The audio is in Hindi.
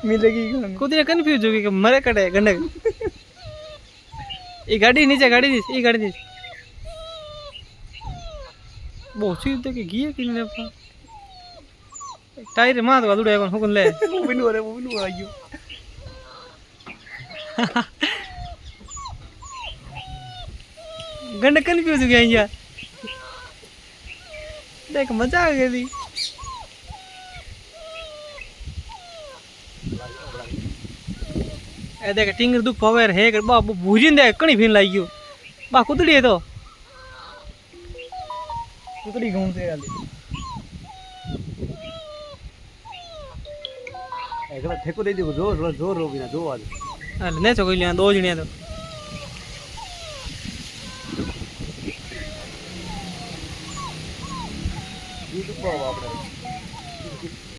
मिलेगी खुद ये कंफ्यूज होगी कि मरे कटे गंडक ये गाड़ी नीचे गाड़ी दी ये गाड़ी दी बहुत सी तो कि गिए कि ने टायर मार दो दुड़े कौन हुकन ले वो भी आयो गंडक कंफ्यूज हो गया यार देख मजा आ गई ए देख टिंगर दुख पावर है कर बाबू भूजिन दे कणी फिन लाई गयो बा कुतड़ी है तो कुतड़ी घूम से गाली एकला ठेको दे दो जोर जोर रो बिना दो आज हाल ने चो लिया दो जणिया तो ये तो पाव आपने